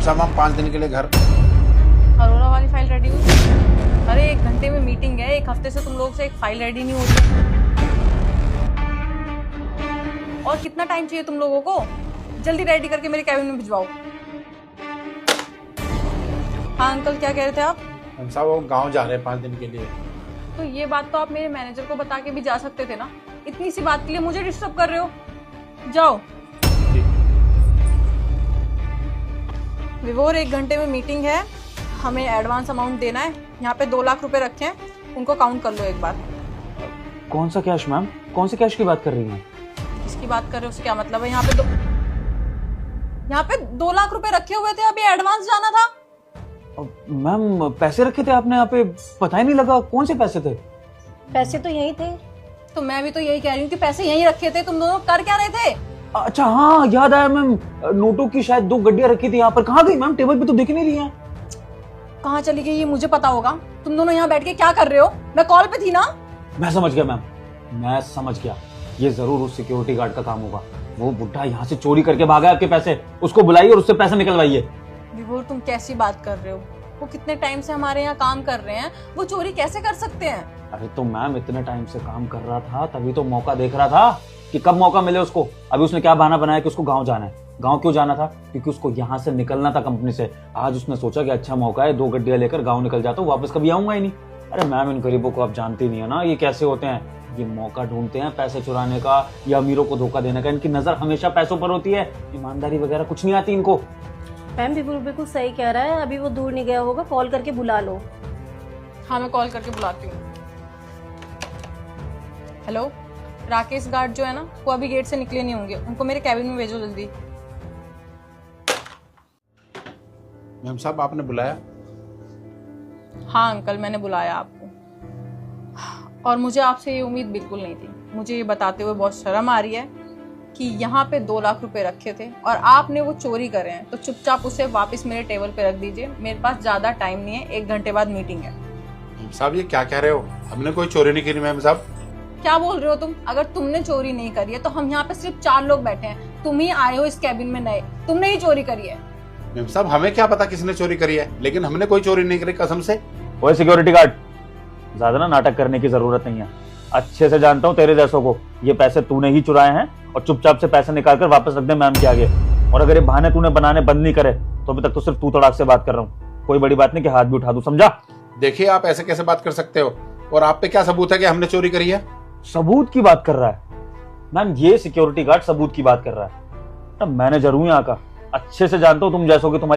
साहब हम 5 दिन के लिए घर। अरोरा वाली फाइल रेडी हुई? अरे 1 घंटे में मीटिंग है, 1 हफ्ते से तुम लोग से एक फाइल रेडी नहीं हो रही। और कितना टाइम चाहिए तुम लोगों को? जल्दी रेडी करके मेरे कैबिन में भिजवाओ। हाँ अंकल, क्या कह रहे थे आप? हम साहब वो गाँव जा रहे हैं 5 दिन के लिए। तो ये बात तो आप मेरे मैनेजर को बता के भी जा सकते थे ना। इतनी सी बात के लिए मुझे डिस्टर्ब कर रहे हो? जाओ। विवोर 1 घंटे में मीटिंग है, हमें एडवांस अमाउंट देना है। यहाँ पे 2 लाख रुपए रखे हैं, उनको काउंट कर लो एक बार। कौन सा कैश मैम? कौन से कैश की बात कर रही हैं? किसकी बात कर रहे हो उससे क्या मतलब है? यहाँ पे 2 लाख रुपए रखे हुए थे, अभी एडवांस जाना था। मैम पैसे रखे थे आपने यहाँ पे, पता ही नहीं लगा। कौन से पैसे थे? पैसे तो यही थे। तो मैं भी तो यही कह रही हूँ कि पैसे यहीं रखे थे। तुम दोनों कर क्या रहे थे? अच्छा हाँ याद आया मैम, नोटों की शायद 2 गड्डियां रखी थी यहाँ पर। कहाँ गई मैम? टेबल पे तो दिख नहीं रही हैं। कहाँ चली गई ये मुझे पता होगा। तुम दोनों यहाँ बैठ के क्या कर रहे हो? मैं कॉल पे थी ना। मैं समझ गया मैम, मैं समझ गया। ये जरूर उस सिक्योरिटी गार्ड का काम होगा। वो बुढ़ा यहाँ से चोरी करके भागा आपके पैसे। उसको बुलाइए और उससे पैसे निकलवाइए। विभोर तुम कैसी बात कर रहे हो? वो कितने टाइम से हमारे यहाँ काम कर रहे हैं, वो चोरी कैसे कर सकते हैं? अरे तो मैम इतने टाइम से काम कर रहा था, तभी तो मौका देख रहा था कि कब मौका मिले उसको। अभी उसने क्या बहाना बनाया कि उसको गांव जाना है। गांव क्यों जाना था? क्योंकि उसको यहाँ से निकलना था कंपनी से। आज उसने सोचा कि अच्छा मौका है, 2 गड्डियां लेकर गांव निकल जाता हूँ, वापस कभी आऊंगा ही नहीं। अरे मैम इन गरीबों को आप जानती नहीं है ना, ये कैसे होते हैं। ये मौका ढूंढते हैं पैसे चुराने का या अमीरों को धोखा देने का। इनकी नजर हमेशा पैसों पर होती है, ईमानदारी वगैरह कुछ नहीं आती इनको। मैम बिल्कुल सही कह रहा है। अभी वो दूर नहीं गया होगा, कॉल करके बुला लो। हाँ मैं कॉल करके बुलाती हूँ। हेलो, राकेश गार्ड जो है ना, वो अभी गेट से निकले नहीं होंगे। उनको मेरे कैबिन में भेजो जल्दी। मैम साहब आपने बुलाया? हाँ अंकल, मैंने बुलाया आपको। और मुझे आपसे ये उम्मीद बिल्कुल नहीं थी। मुझे ये बताते हुए बहुत शर्म आ रही है कि यहाँ पे 2 लाख रुपए रखे थे और आपने वो चोरी करे हैं। तो चुपचाप उसे वापस मेरे टेबल पे रख दीजिए। मेरे पास ज्यादा टाइम नहीं है, 1 घंटे बाद मीटिंग है। मैम साहब ये क्या कह रहे हो? हमने कोई चोरी नहीं करी मैम साहब। क्या बोल रहे हो तुम? अगर तुमने चोरी नहीं करी है तो हम यहाँ पे सिर्फ 4 लोग बैठे हैं। तुम ही आए हो इस कैबिन में नए, तुमने ही चोरी करी है। मैम साहब हमें क्या पता किसने चोरी करी है, लेकिन हमने कोई चोरी नहीं करी कसम से। ओए सिक्योरिटी गार्ड, ज्यादा ना नाटक करने की जरूरत नहीं है। अच्छे से जानता हूँ तेरे जैसों को। ये पैसे तूने ही चुराए हैं और चुपचाप से पैसे निकाल कर वापस रख दे मैम के आगे। और अगर ये बहाने तूने बनाने बंद नहीं करे तो अभी तक तो सिर्फ तू तड़ाक से बात कर रहा हूँ। कोई बड़ी बात नहीं कि हाथ भी उठा दूं, समझा? देखिए आप ऐसे कैसे बात कर सकते हो? और आप पे क्या सबूत है कि हमने चोरी करी है? सबूत की बात कर रहा है मैम, ये सिक्योरिटी गार्ड सबूत की बात कर रहा है। मैनेजर हूँ यहाँ का, अच्छे से जानता हूँ तुम जैसों की तुम्हारी